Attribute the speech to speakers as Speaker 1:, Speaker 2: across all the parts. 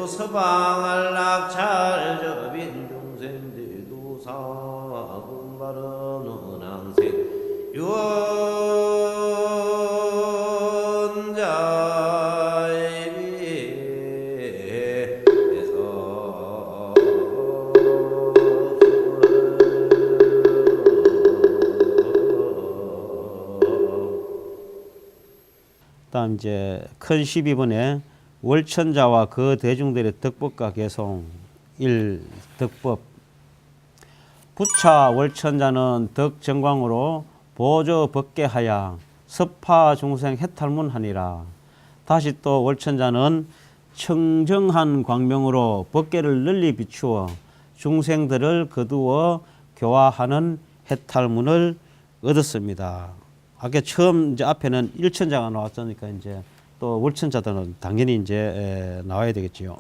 Speaker 1: 대두 서방안락잘 접인 중생 대두 사군 바르는 항생 유언자의 비에서
Speaker 2: 다음 이제 큰 12번에 월천자와 그 대중들의 덕법과 개송 1. 덕법 부차 월천자는 덕정광으로 보조 법계하야 섭파 중생 해탈문하니라. 다시 또 월천자는 청정한 광명으로 법계를 널리 비추어 중생들을 거두어 교화하는 해탈문을 얻었습니다. 아까 처음 이제 앞에는 일천자가 나왔으니까 이제 또 월천자들은 당연히 이제 나와야 되겠지요.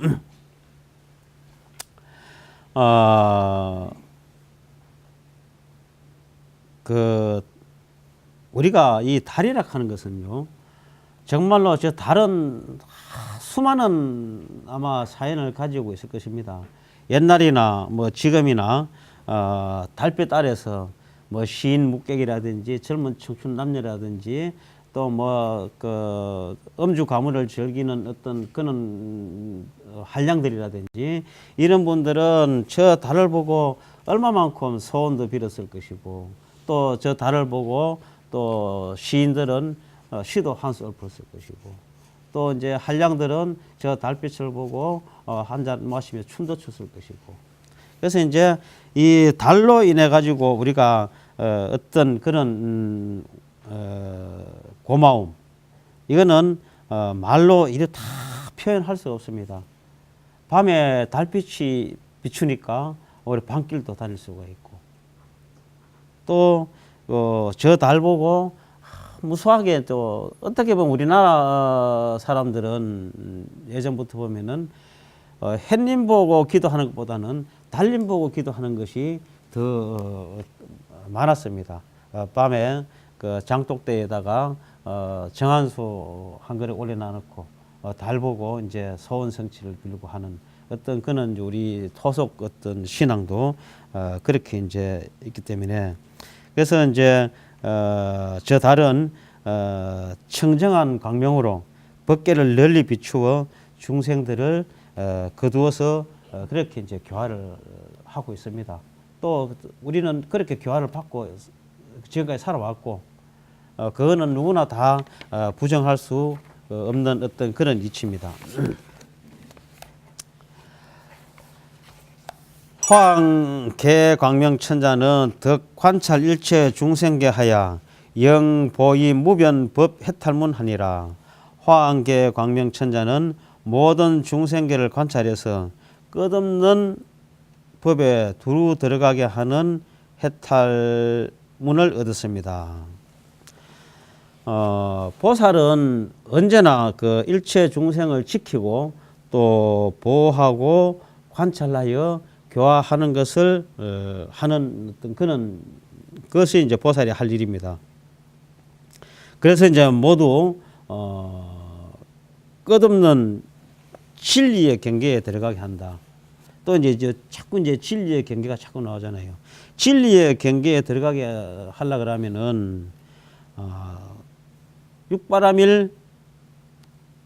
Speaker 2: 우리가 이 달이라 하는 것은요, 정말로 저 달은 수많은 아마 사연을 가지고 있을 것입니다. 옛날이나 뭐 지금이나 달빛 아래서 뭐 시인 묵객이라든지 젊은 청춘 남녀라든지 또 뭐 그 음주 가물을 즐기는 어떤 그런 한량들이라든지 이런 분들은 저 달을 보고 얼마만큼 소원도 빌었을 것이고 또 저 달을 보고 또 시인들은 시도 한 수 읊었을 것이고 또 이제 한량들은 저 달빛을 보고 한 잔 마시며 춤도 췄을 것이고 그래서 이제 이 달로 인해 가지고 우리가 어떤 그런 고마움 이거는 말로 이렇게 다 표현할 수가 없습니다. 밤에 달빛이 비추니까 우리 밤길도 다닐 수가 있고 또 저 달 보고 무수하게 또 어떻게 보면 우리나라 사람들은 예전부터 보면은 햇님 보고 기도하는 것보다는 달님 보고 기도하는 것이 더 많았습니다. 밤에 그 장독대에다가 정한수 한 그릇 올려놔놓고 달 보고 이제 소원 성취를 빌고 하는 어떤 그는 우리 토속 어떤 신앙도 그렇게 이제 있기 때문에 그래서 이제 저 달은 청정한 광명으로 법계를 널리 비추어 중생들을 거두어서 그렇게 이제 교화를 하고 있습니다. 또 우리는 그렇게 교화를 받고 지금까지 살아왔고 그거는 누구나 다 부정할 수 없는 어떤 그런 이치입니다. 화왕계광명천자는 덕관찰 일체 중생계하야 영보이 무변 법 해탈문하니라. 화왕계광명천자는 모든 중생계를 관찰해서 끝없는 법에 두루 들어가게 하는 해탈문을 얻었습니다. 보살은 언제나 그 일체 중생을 지키고 또 보호하고 관찰하여 교화하는 것을 하는 어떤 그런 것이 이제 보살이 할 일입니다. 그래서 이제 모두 끝없는 진리의 경계에 들어가게 한다. 또 이제 자꾸 이제 진리의 경계가 자꾸 나오잖아요. 진리의 경계에 들어가게 하려 그러면은 육바람일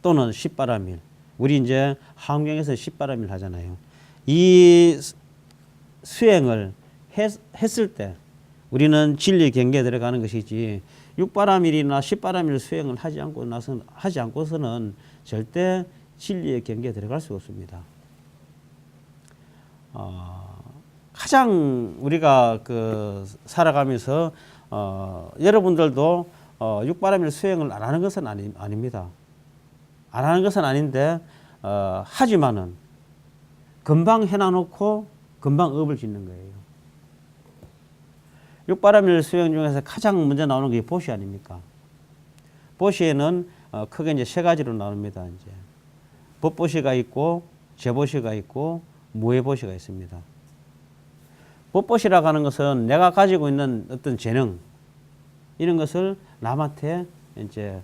Speaker 2: 또는 십바람일. 우리 이제 한경에서 십바람일 하잖아요. 이 수행을 했을 때 우리는 진리 경계에 들어가는 것이지 육바람일이나 십바람일 수행을 하지 않고서는 절대 진리의 경계에 들어갈 수가 없습니다. 가장 우리가 그 살아가면서 여러분들도 육바람일 수행을 안 하는 것은 아닙니다. 안 하는 것은 아닌데 하지만은 금방 해놔놓고 금방 업을 짓는 거예요. 육바람일 수행 중에서 가장 먼저 나오는 게 보시 아닙니까? 보시에는 크게 이제 세 가지로 나눕니다. 이제 법보시가 있고 제보시가 있고 무해보시가 있습니다. 법보시라고 하는 것은 내가 가지고 있는 어떤 재능 이런 것을 남한테 이제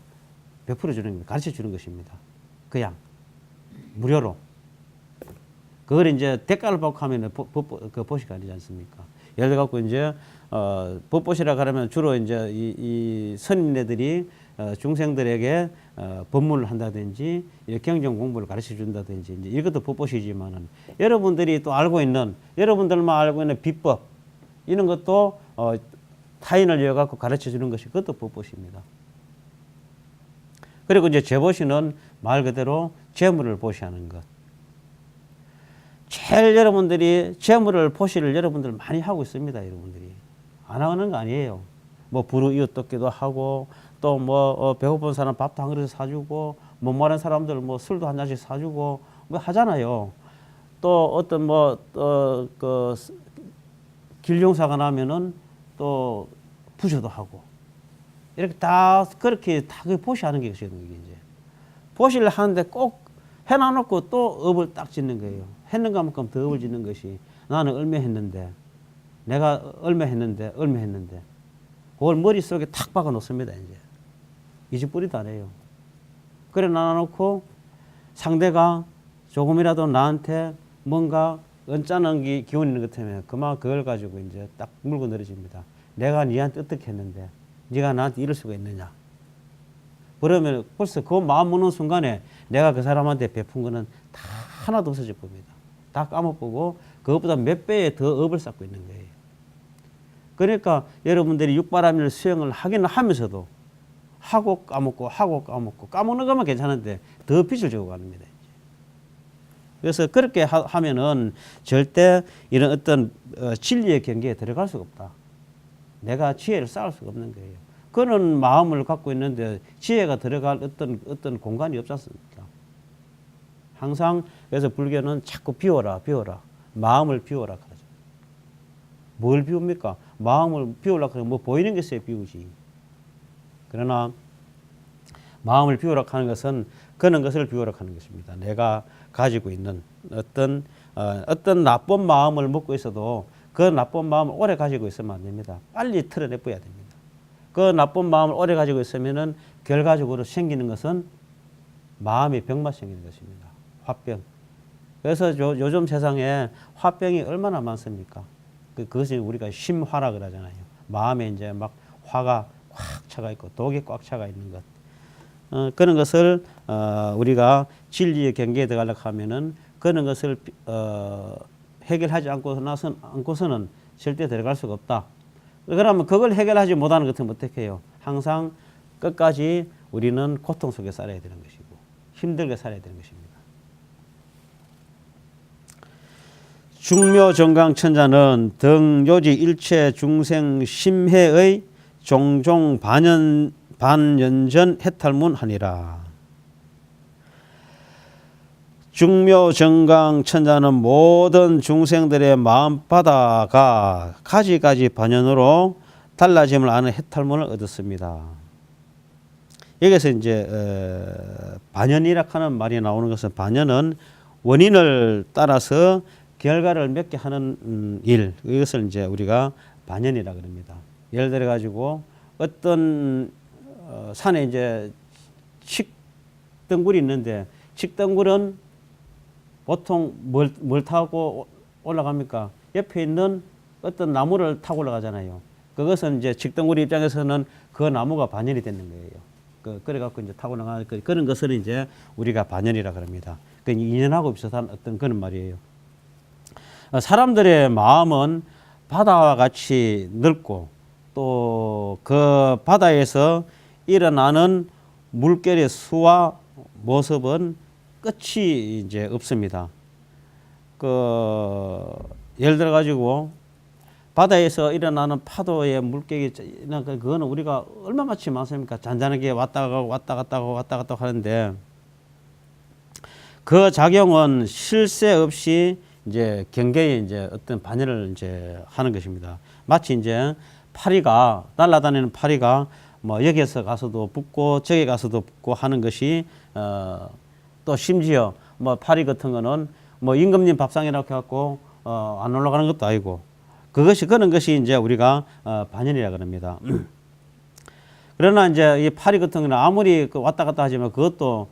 Speaker 2: 베풀어 주는 겁니다. 가르쳐 주는 것입니다. 그냥 무료로. 그걸 이제 대가를 받고 하면은 그 보시가 아니지 않습니까? 예를 들어 갖고 이제 법보시라 그러면 주로 이제 이 선임네들이 중생들에게 법문을 한다든지 경전 공부를 가르쳐 준다든지 이제 이것도 법보시지만은 여러분들이 또 알고 있는 여러분들만 알고 있는 비법 이런 것도 타인을 이어 갖고 가르쳐 주는 것이 그것도 법보시입니다. 그리고 이제 재보시는 말 그대로 재물을 보시하는 것. 제일 여러분들이 재물을 보시를 여러분들 많이 하고 있습니다. 여러분들이 안 하는 거 아니에요. 뭐 부르 이웃 돕기도 하고 또 뭐 배고픈 사람 밥도 한 그릇 사주고 못 마른 사람들 뭐 술도 한 잔씩 사주고 뭐 하잖아요. 또 어떤 그 길용사가 나면은 또 부셔도 하고 이렇게 다 그렇게 다 보시하는 게 이제 보시를 하는데 꼭 해놔놓고 또 업을 딱 짓는 거예요. 했는가 만큼 더 업을 짓는 것이 나는 얼마 했는데 내가 얼마 했는데 그걸 머릿속에 탁 박아 놓습니다. 이제 이집뿌리도 안 해요. 그래 놔놓고 상대가 조금이라도 나한테 뭔가 언짢은 기운이 있는 것 때문에 그만 그걸 가지고 이제 딱 물고 늘어집니다. 내가 니한테 어떻게 했는데 네가 나한테 이럴 수가 있느냐. 그러면 벌써 그 마음 먹는 순간에 내가 그 사람한테 베푼 거는 다 하나도 없어져 봅니다. 다 까먹고 그것보다 몇 배의 더 업을 쌓고 있는 거예요. 그러니까 여러분들이 육바라밀 수행을 하기는 하면서도 하고 까먹고 까먹는 것만 괜찮은데 더 빚을 지고 갑니다. 그래서 그렇게 하면은 절대 이런 어떤 진리의 경계에 들어갈 수가 없다. 내가 지혜를 쌓을 수가 없는 거예요. 그런 마음을 갖고 있는데 지혜가 들어갈 어떤 공간이 없지 않습니까? 항상 그래서 불교는 자꾸 비워라. 마음을 비워라 그러죠. 뭘 비웁니까? 마음을 비우려고 하면 뭐 보이는 게 있어야 비우지. 그러나 마음을 비우라 하는 것은 그런 것을 비우라 하는 것입니다. 내가 가지고 있는 어떤 나쁜 마음을 먹고 있어도 그 나쁜 마음을 오래 가지고 있으면 안 됩니다. 빨리 털어내버려야 됩니다. 그 나쁜 마음을 오래 가지고 있으면은 결과적으로 생기는 것은 마음의 병만 생기는 것입니다. 화병. 그래서 요즘 세상에 화병이 얼마나 많습니까? 그것이 우리가 심화라 그러잖아요. 마음에 이제 막 화가 꽉 차가 있고 독이 꽉 차가 있는 것. 그런 것을 우리가 진리의 경계에 들어가려고 하면은 그런 것을 해결하지 않고서는 절대 들어갈 수가 없다. 그러면 그걸 해결하지 못하는 것은 어떻게 해요? 항상 끝까지 우리는 고통 속에 살아야 되는 것이고 힘들게 살아야 되는 것입니다. 중묘정강천자는 등요지 일체 중생 심해의 종종 반연전 해탈문하니라. 중묘정강천자는 모든 중생들의 마음바다가 가지가지 반연으로 달라짐을 아는 해탈문을 얻었습니다. 여기서 이제 반연이라 하는 말이 나오는 것은 반연은 원인을 따라서 결과를 맺게 하는 일, 이것을 이제 우리가 반연이라 그럽니다. 예를 들어 가지고 어떤 산에 이제 칡덩굴이 있는데 칡덩굴은 보통 뭘 타고 올라갑니까? 옆에 있는 어떤 나무를 타고 올라가잖아요. 그것은 이제 칡덩굴 입장에서는 그 나무가 반연이 되는 거예요. 그래갖고 이제 타고 나가는 그런 것을 이제 우리가 반연이라 그럽니다. 그 인연하고 비슷한 어떤 그런 말이에요. 사람들의 마음은 바다와 같이 넓고 또 그 바다에서 일어나는 물결의 수와 모습은 끝이 이제 없습니다. 예를 들어 가지고 바다에서 일어나는 파도의 물결이 그거는 우리가 얼마만치 많습니까? 잔잔하게 왔다 갔다 하는데 그 작용은 쉴 새 없이 이제 경계에 이제 어떤 반연을 이제 하는 것입니다. 마치 이제 파리가 날아다니는 파리가 뭐 여기에서 가서도 붙고 저기 가서도 붙고 하는 것이 또 심지어 뭐 파리 같은 거는 뭐 임금님 밥상이라고 해갖고 안 올라가는 것도 아니고 그런 것이 이제 우리가 반연이라 그럽니다. 그러나 이제 이 파리 같은 거는 아무리 왔다 갔다 하지만 그것도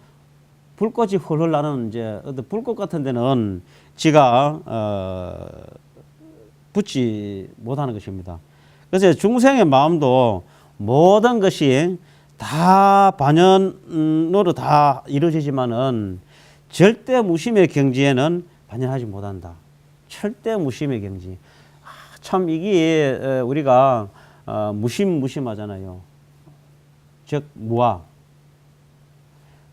Speaker 2: 불꽃이 훌훌 나는 이제 어떤 불꽃 같은 데는 지가 붙지 못하는 것입니다. 그래서 중생의 마음도 모든 것이 다 반연으로 다 이루어지지만은 절대 무심의 경지에는 반연하지 못한다. 절대 무심의 경지. 참 이게 우리가 무심하잖아요. 즉 무아.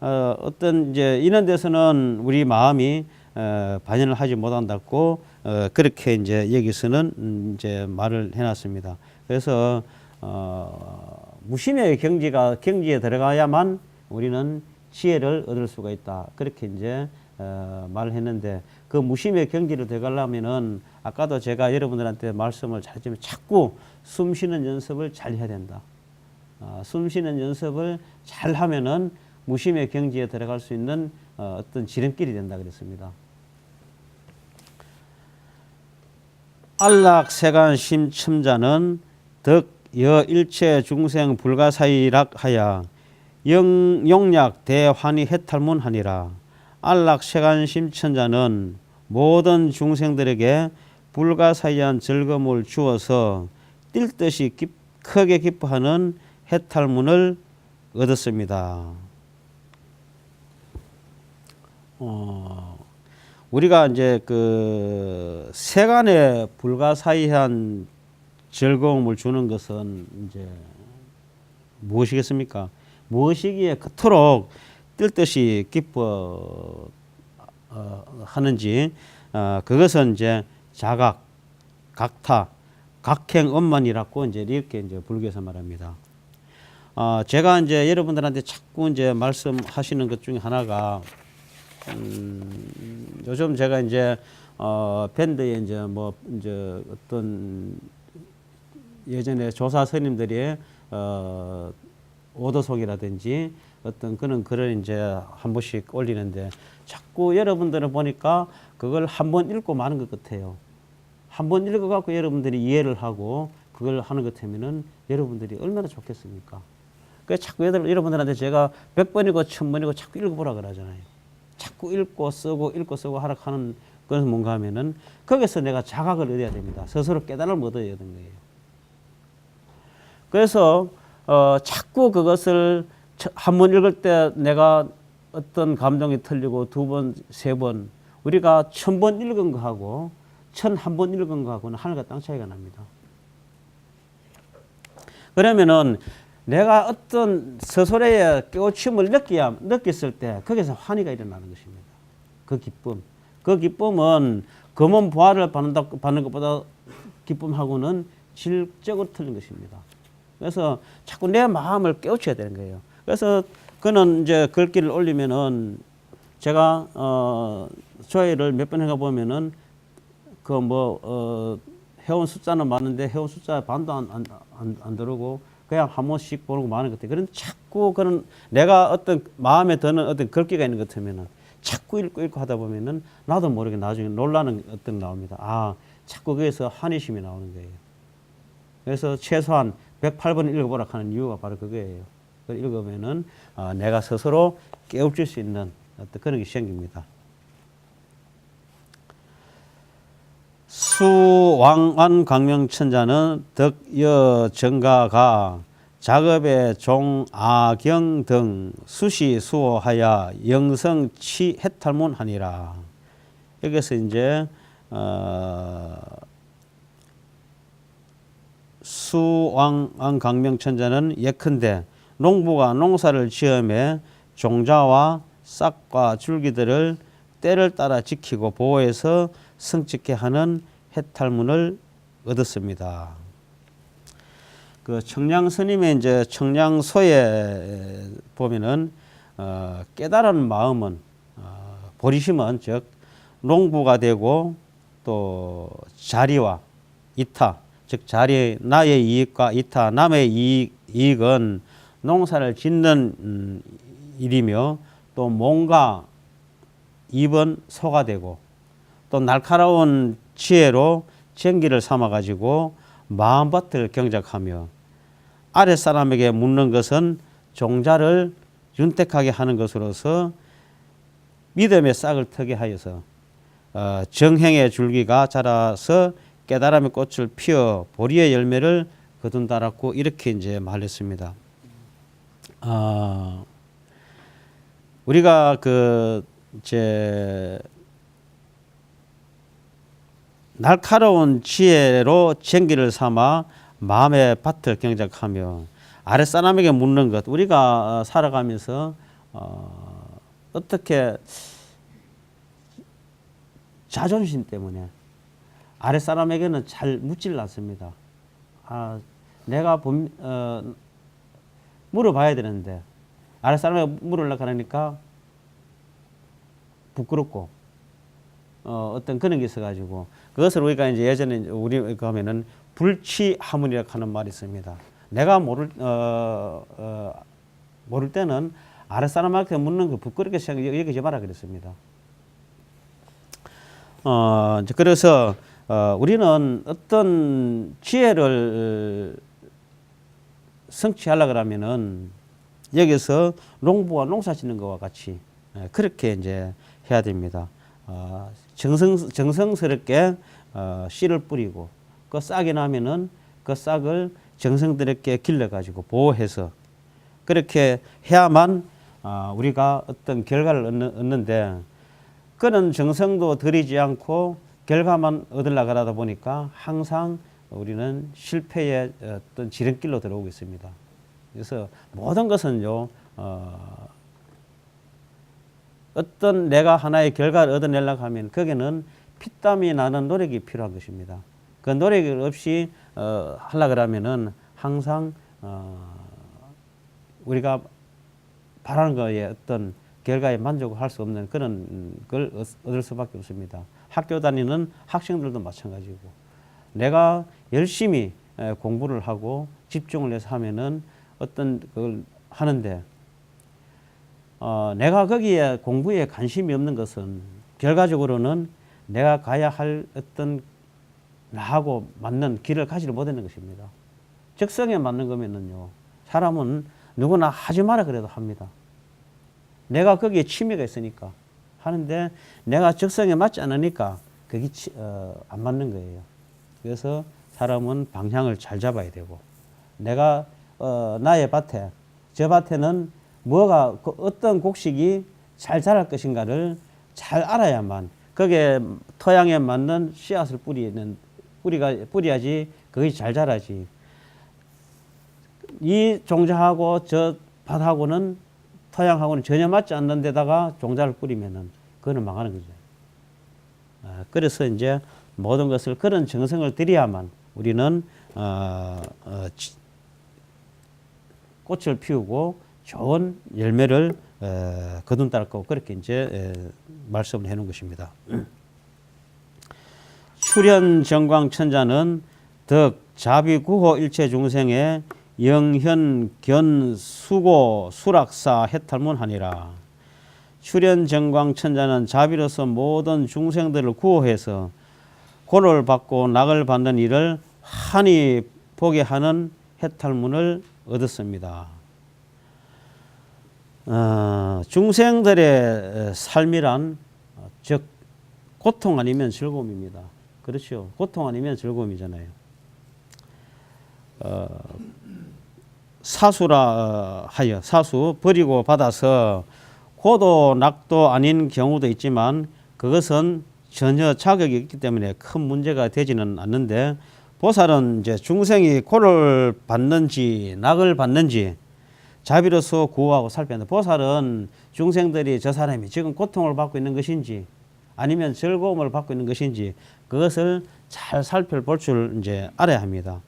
Speaker 2: 어떤 이제 이런 데서는 우리 마음이 반연을 하지 못한다고 그렇게 이제 여기서는 이제 말을 해놨습니다. 그래서 무심의 경지에 들어가야만 우리는 지혜를 얻을 수가 있다. 그렇게 이제 말을 했는데 그 무심의 경지로 들어가려면은 아까도 제가 여러분들한테 말씀을 잘했지만 자꾸 숨 쉬는 연습을 잘 해야 된다. 숨 쉬는 연습을 잘 하면은 무심의 경지에 들어갈 수 있는 어떤 지름길이 된다 그랬습니다. 안락세간 심첨자는 덕여 일체 중생 불가사의락하야 용약 대환희 해탈문하니라. 안락세간 심첨자는 모든 중생들에게 불가사의한 즐거움을 주어서 뛸 듯이 크게 기뻐하는 해탈문을 얻었습니다. 우리가 이제 그 세간에 불가사의한 즐거움을 주는 것은 이제 무엇이겠습니까? 무엇이기에 그토록 뛸 듯이 기뻐 하는지 그것은 이제 자각, 각타, 각행엄만이라고 이제 이렇게 이제 불교에서 말합니다. 제가 이제 여러분들한테 자꾸 이제 말씀하시는 것 중에 하나가 요즘 제가 이제 밴드에 이제 뭐 이제 어떤 예전에 조사 스님들이 오도송이라든지 어떤 그런 글을 이제 한 번씩 올리는데 자꾸 여러분들을 보니까 그걸 한 번 읽고 마는 것 같아요. 한 번 읽어갖고 여러분들이 이해를 하고 그걸 하는 것 같으면은 여러분들이 얼마나 좋겠습니까? 그래서 자꾸 여러분들한테 제가 100번이고 1000번이고 자꾸 읽어보라 그러잖아요. 자꾸 읽고 쓰고 하락하는 것은 뭔가 하면은 거기서 내가 자각을 얻어야 됩니다. 스스로 깨달음을 얻어야 되는 거예요. 그래서 자꾸 그것을 한 번 읽을 때 내가 어떤 감동이 틀리고 두 번, 세 번 우리가 1000번 읽은 거하고 1001번 읽은 거하고는 하늘과 땅 차이가 납니다. 그러면은 내가 어떤 스스로의 깨우침을 느꼈을 때 거기서 환희가 일어나는 것입니다. 그 기쁨은 검은 보화를 받는 것보다 기쁨하고는 질적으로 틀린 것입니다. 그래서 자꾸 내 마음을 깨우쳐야 되는 거예요. 그래서 그는 이제 글귀를 올리면은 제가 조회를 몇 번 해가 보면은 그 회원 숫자는 많은데 회원 숫자 반도 안 들어오고 그냥 한 번씩 보는 거 많은 것 같아요. 그런데 자꾸 그런 내가 어떤 마음에 드는 어떤 글귀가 있는 것 같으면은 자꾸 읽고 하다 보면은 나도 모르게 나중에 놀라는 어떤 나옵니다. 자꾸 거기서 환희심이 나오는 거예요. 그래서 최소한 108번 읽어보라 하는 이유가 바로 그거예요. 그걸 읽으면은 내가 스스로 깨우칠 수 있는 어떤 그런 게 생깁니다. 수왕안 강명천자는 덕여 정가가 작업의 종아경 등 수시 수호하여 영성치 해탈문하니라. 여기서 이제 수왕안 강명천자는 예컨대 농부가 농사를 지음에 종자와 싹과 줄기들을 때를 따라 지키고 보호해서 성직케 하는 해탈문을 얻었습니다. 그 청량 스님의 이제 청량소에 보면은 깨달은 마음은 보리심은 즉 농부가 되고 또 자리와 이타 즉 자리 나의 이익과 이타 남의 이익은 농사를 짓는 일이며 또 몸과 입은 소가 되고 또 날카로운 지혜로 전기를 삼아 가지고 마음밭을 경작하며 아랫사람에게 묻는 것은 종자를 윤택하게 하는 것으로서 믿음의 싹을 트게 하여서 정행의 줄기가 자라서 깨달음의 꽃을 피워 보리의 열매를 거둔다라고 이렇게 이제 말했습니다. 우리가 그 이제 날카로운 지혜로 쟁기를 삼아 마음의 밭을 경작하며 아랫사람에게 묻는 것. 우리가 살아가면서 어떻게 자존심 때문에 아랫사람에게는 잘 묻질 않습니다. 내가 물어봐야 되는데 아랫사람에게 물으려고 하니까 부끄럽고 어떤 그런 게 있어가지고 그것을 우리가 이제 예전에 우리 가면은 불취하문이라고 하는 말이 있습니다. 내가 모를 때는 아랫사람한테 묻는 거 부끄럽게 여기지 마라 그랬습니다. 이제 그래서 우리는 어떤 지혜를 성취하려고 하면은 여기서 농부가 농사 짓는 것과 같이 그렇게 이제 해야 됩니다. 정성스럽게 씨를 뿌리고 그 싹이 나면은 그 싹을 정성스럽게 길러가지고 보호해서 그렇게 해야만 우리가 어떤 결과를 얻는데 그런 정성도 들이지 않고 결과만 얻으려고 하다 보니까 항상 우리는 실패의 어떤 지름길로 들어오고 있습니다. 그래서 모든 것은요, 어떤 내가 하나의 결과를 얻어내려고 하면 거기는 피땀이 나는 노력이 필요한 것입니다. 그 노력 없이 하려고 하면은 항상 우리가 바라는 거에 어떤 결과에 만족을 할 수 없는 그런 걸 얻을 수밖에 없습니다. 학교 다니는 학생들도 마찬가지고 내가 열심히 공부를 하고 집중을 해서 하면은 어떤 걸 하는데 내가 거기에 공부에 관심이 없는 것은 결과적으로는 내가 가야 할 어떤 나하고 맞는 길을 가지를 못하는 것입니다. 적성에 맞는 거면은요, 사람은 누구나 하지 마라 그래도 합니다. 내가 거기에 취미가 있으니까 하는데 내가 적성에 맞지 않으니까 그게 안 맞는 거예요. 그래서 사람은 방향을 잘 잡아야 되고 내가 나의 밭에 저 밭에는 뭐가 어떤 곡식이 잘 자랄 것인가를 잘 알아야만 거기에 토양에 맞는 씨앗을 뿌려야지 그것이 잘 자라지. 이 종자하고 저 밭하고는 토양하고는 전혀 맞지 않는 데다가 종자를 뿌리면은 그거는 망하는 거죠. 그래서 이제 모든 것을 그런 정성을 들여야만 우리는 꽃을 피우고 좋은 열매를 거둔다고 그렇게 이제 말씀을 해놓은 것입니다. 출현 정광 천자는 덕 자비 구호 일체 중생의 영현 견 수고 수락사 해탈문하니라. 출현 정광 천자는 자비로서 모든 중생들을 구호해서 고를 받고 낙을 받는 일을 환히 보게 하는 해탈문을 얻었습니다. 중생들의 삶이란 즉 고통 아니면 즐거움입니다. 그렇죠. 고통 아니면 즐거움이잖아요. 사수라 하여 사수 버리고 받아서 고도 낙도 아닌 경우도 있지만 그것은 전혀 자격이 있기 때문에 큰 문제가 되지는 않는데 보살은 이제 중생이 고를 받는지 낙을 받는지 자비로서 구호하고 살펴야 한다. 보살은 중생들이 저 사람이 지금 고통을 받고 있는 것인지 아니면 즐거움을 받고 있는 것인지 그것을 잘 살펴볼 줄 이제 알아야 합니다.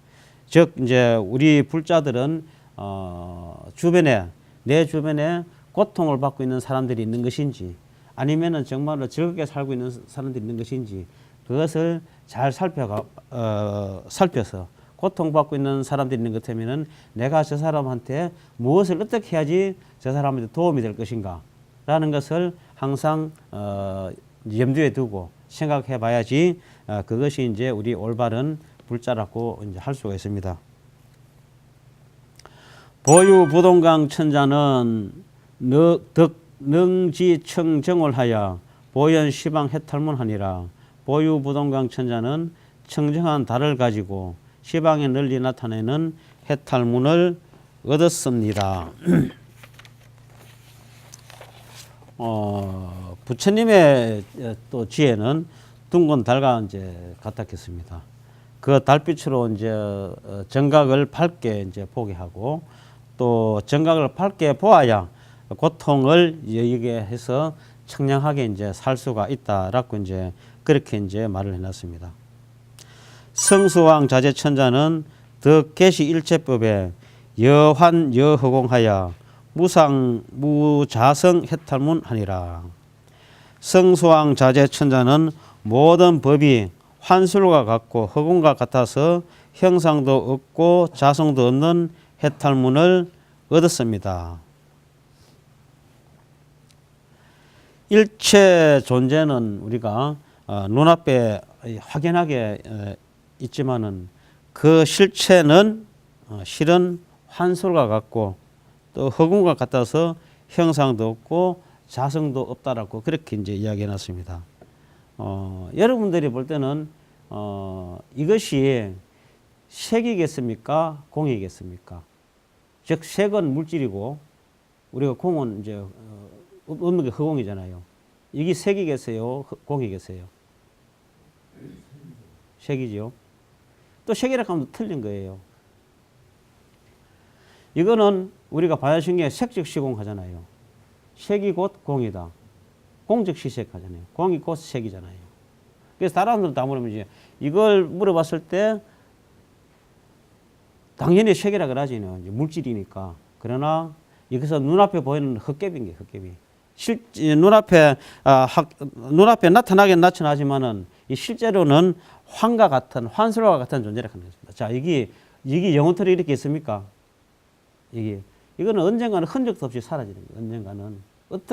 Speaker 2: 즉 이제 우리 불자들은 내 주변에 고통을 받고 있는 사람들이 있는 것인지 아니면은 정말로 즐겁게 살고 있는 사람들이 있는 것인지 그것을 잘 살펴서 고통받고 있는 사람들이 있는 것 같으면은 내가 저 사람한테 무엇을 어떻게 해야지 저 사람한테 도움이 될 것인가 라는 것을 항상 염두에 두고 생각해 봐야지 그것이 이제 우리 올바른 불자라고 이제 할 수가 있습니다. 보유 부동강 천자는 덕 능지청정을하여 보현 시방 해탈문하니라. 보유부동강 천자는 청정한 달을 가지고 시방에 널리 나타내는 해탈문을 얻었습니다. 부처님의 또 지혜는 둥근 달과 이제 같았겠습니다. 그 달빛으로 이제 정각을 밝게 이제 보게 하고 또 정각을 밝게 보아야 고통을 여기게 해서 청량하게 이제 살 수가 있다라고 이제 그렇게 이제 말을 해놨습니다. 성수왕 자재천자는 덕계시 일체법에 여환 여허공하여 무상 무자성 해탈문 하니라. 성수왕 자재천자는 모든 법이 환술과 같고 허공과 같아서 형상도 없고 자성도 없는 해탈문을 얻었습니다. 일체 존재는 우리가 눈앞에 확연하게 있지만은 그 실체는 실은 환술과 같고 또 허공과 같아서 형상도 없고 자성도 없다라고 그렇게 이제 이야기해 놨습니다. 여러분들이 볼 때는 이것이 색이겠습니까? 공이겠습니까? 즉 색은 물질이고 우리가 공은 이제 없는 게 허공이잖아요. 이게 색이겠어요? 공이겠어요? 색이죠. 또 색이라 하면 틀린 거예요. 이거는 우리가 바야신경에 색즉 시공 하잖아요. 색이 곧 공이다. 공즉 시색 하잖아요. 공이 곧 색이잖아요. 그래서 다른 사람들 다 물으면 이제 이걸 물어봤을 때 당연히 색이라 그러지. 물질이니까. 그러나 여기서 눈앞에 보이는 헛개비인 게 헛개비. 눈앞에 나타나긴 나타나지만은 이 실제로는 환과 같은 환술과 같은 존재라 하는 것입니다. 자, 이게 영혼틀이 이렇게 있습니까? 이거는 언젠가는 흔적도 없이 사라지는 거예요. 언젠가는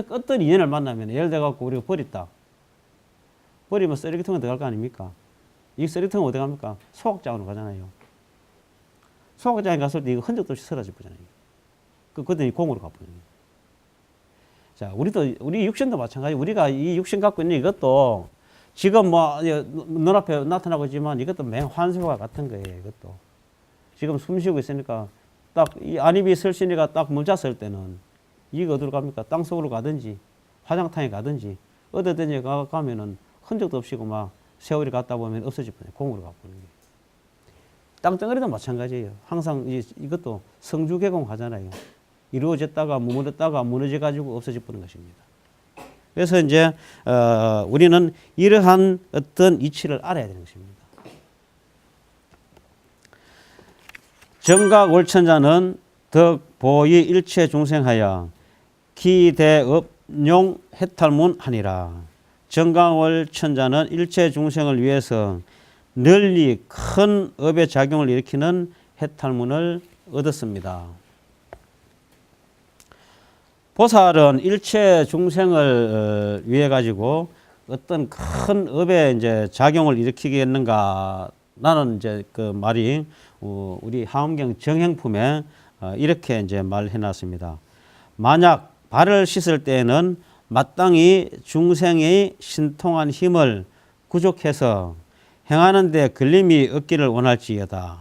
Speaker 2: 어떤 인연을 만나면 예를 들어 갖고 우리가 버렸다. 버리면 쓰레기통에 들어갈 거 아닙니까? 이 쓰레기통은 어디 갑니까? 소각장으로 가잖아요. 소각장에 갔을 때 이거 흔적도 없이 사라질 거잖아요. 그때 공으로 가버려요. 자, 우리 육신도 마찬가지. 우리가 이 육신 갖고 있는 이것도 지금 뭐 눈앞에 나타나고 있지만 이것도 맹환술과 같은 거예요. 이것도 지금 숨 쉬고 있으니까 딱 이 안입이 설신이가 딱 문자 쓸 때는 이게 어디로 갑니까? 땅 속으로 가든지 화장탕에 가든지 어디든지 가면은 흔적도 없이 막 세월이 갔다 보면 없어질 뻔해. 공으로 가버리는 게. 땅덩어리도 마찬가지예요. 항상 이것도 성주개공 하잖아요. 이루어졌다가 무너졌다가 무너져 가지고 없어져 버리는 것입니다. 그래서 이제 우리는 이러한 어떤 이치를 알아야 되는 것입니다. 정각월천자는 덕보이 일체 중생하여 기대업용 해탈문 하니라. 정각월천자는 일체 중생을 위해서 널리 큰 업의 작용을 일으키는 해탈문을 얻었습니다. 보살은 일체 중생을 위해 가지고 어떤 큰 업의 이제 작용을 일으키겠는가? 나는 이제 그 말이 우리 하엄경 정행품에 이렇게 이제 말해 놨습니다. 만약 발을 씻을 때에는 마땅히 중생의 신통한 힘을 구족해서 행하는 데 걸림이 없기를 원할지어다.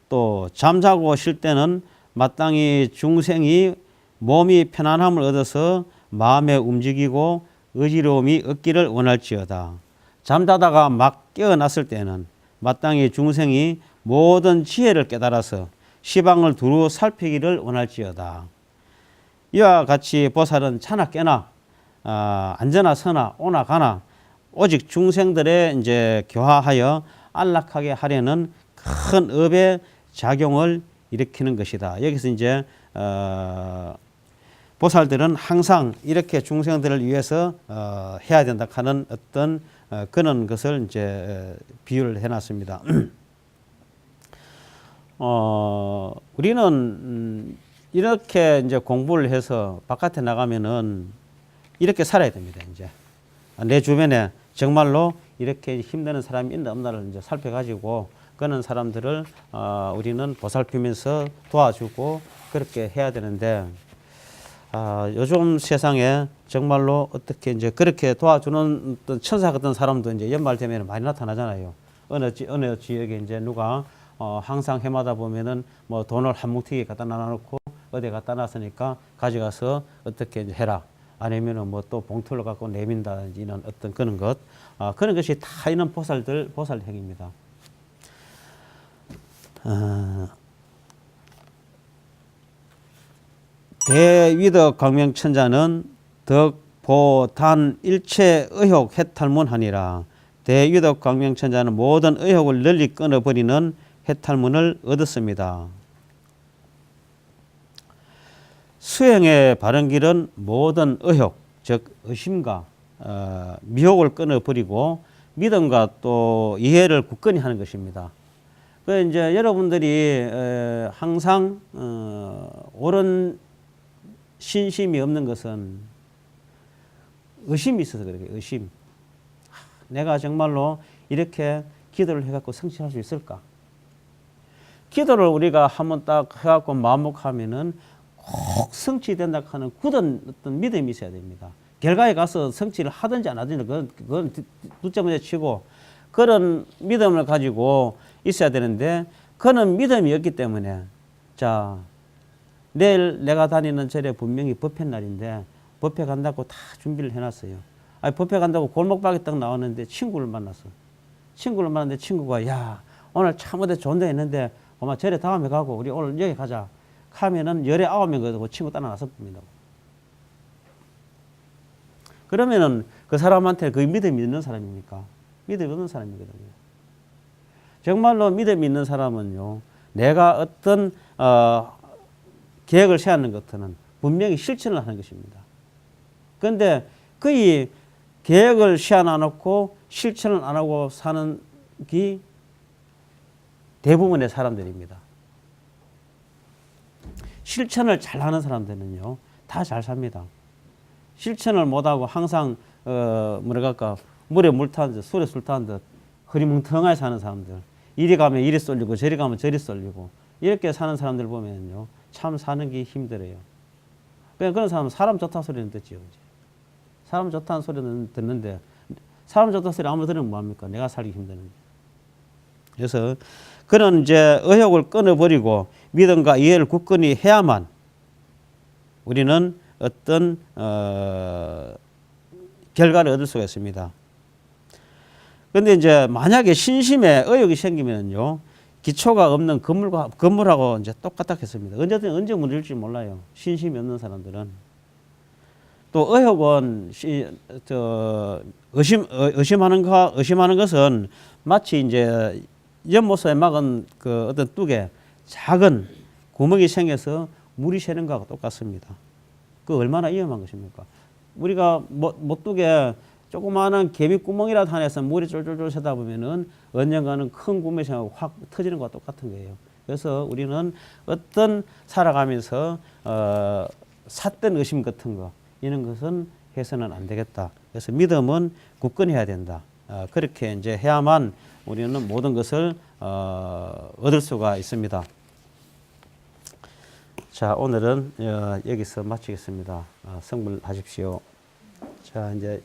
Speaker 2: 또 잠자고 쉴 때는 마땅히 중생이 몸이 편안함을 얻어서 마음에 움직이고 의지로움이 없기를 원할지어다. 잠자다가 막 깨어났을 때는 마땅히 중생이 모든 지혜를 깨달아서 시방을 두루 살피기를 원할지어다. 이와 같이 보살은 차나 깨나 앉으나 서나 오나 가나 오직 중생들의 이제 교화하여 안락하게 하려는 큰 업의 작용을 일으키는 것이다. 여기서 이제 보살들은 항상 이렇게 중생들을 위해서 해야 된다 하는 어떤 그런 것을 이제 비유를 해놨습니다. 우리는 이렇게 이제 공부를 해서 바깥에 나가면은 이렇게 살아야 됩니다. 이제 내 주변에 정말로 이렇게 힘드는 사람이 있나 없나를 이제 살펴가지고 그런 사람들을 우리는 보살피면서 도와주고 그렇게 해야 되는데 요즘 세상에 정말로 어떻게 이제 그렇게 도와주는 어떤 천사 같은 사람도 이제 연말 되면 많이 나타나잖아요. 어느 지역에 이제 누가 항상 해마다 보면은 뭐 돈을 한 뭉티게 갖다 놔놓고 어디 갖다 놨으니까 가져가서 어떻게 이제 해라. 아니면은 뭐 또 봉투를 갖고 내민다든지 이런 어떤 그런 것. 그런 것이 다 있는 보살 행위입니다. 대위덕 광명천자는 덕보단 일체 의혹 해탈문하니라. 대위덕 광명천자는 모든 의혹을 널리 끊어버리는 해탈문을 얻었습니다. 수행의 바른 길은 모든 의혹, 즉 의심과 미혹을 끊어버리고 믿음과 또 이해를 굳건히 하는 것입니다. 그 이제 여러분들이 항상 옳은 신심이 없는 것은 의심이 있어서 그래요. 의심. 내가 정말로 이렇게 기도를 해갖고 성취할 수 있을까? 기도를 우리가 한번 딱 해갖고 마음먹하면은 꼭 성취된다 하는 굳은 어떤 믿음이 있어야 됩니다. 결과에 가서 성취를 하든지 안 하든지 그건 둘째 문제 치고 그런 믿음을 가지고 있어야 되는데 그는 믿음이 없기 때문에 자 내일 내가 다니는 절에 분명히 법회 날인데 법회 간다고 다 준비를 해놨어요. 아니 법회 간다고 골목밖에 딱 나왔는데 친구를 만났어. 친구를 만났는데 친구가 야 오늘 참 어디 좋은 데 있는데 엄마 절에 다음에 가고 우리 오늘 여기 가자. 하면은 19명 거고 친구 따라 나서 봅니다. 그러면은 그 사람한테 그 믿음이 있는 사람입니까? 믿음이 없는 사람이거든요. 정말로 믿음이 있는 사람은요, 내가 어떤 계획을 세우는 것들은 분명히 실천을 하는 것입니다. 그런데 거의 계획을 세워놓고 실천을 안 하고 사는 게 대부분의 사람들입니다. 실천을 잘하는 사람들은요, 다 잘 삽니다. 실천을 못하고 항상 뭐랄까 물에 물 타는 듯 술에 술 타는 듯 흐리멍텅하게 사는 사람들, 이리 가면 이리 쏠리고 저리 가면 저리 쏠리고 이렇게 사는 사람들 보면요, 참 사는 게 힘들어요. 그런 사람은 사람 좋다 소리는 듣지요. 사람 좋다는 소리는 듣는데 사람 좋다 소리 아무리 들으면 뭐합니까? 내가 살기 힘드는데. 그래서 그런 이제 의혹을 끊어버리고 믿음과 이해를 굳건히 해야만 우리는 어떤 결과를 얻을 수가 있습니다. 그런데 이제 만약에 신심에 의혹이 생기면요, 기초가 없는 건물하고 이제 똑같았겠습니다. 언제 무너질지 몰라요. 신심이 없는 사람들은. 또 의혹은 의심하는 것은 마치 이제 연못에 막은 그 어떤 뚝에 작은 구멍이 생겨서 물이 새는 것과 똑같습니다. 그 얼마나 위험한 것입니까? 우리가 못뚝에 조그마한 개미구멍이라도 하나에서 물이 쫄쫄쫄 새다 보면은 언젠가는 큰 구멍이 생기고 확 터지는 것과 똑같은 거예요. 그래서 우리는 어떤 살아가면서 삿된 의심 같은 거 이런 것은 해서는 안 되겠다. 그래서 믿음은 굳건히 해야 된다. 그렇게 이제 해야만 우리는 모든 것을 얻을 수가 있습니다. 자, 오늘은 여기서 마치겠습니다. 성불하십시오. 자, 이제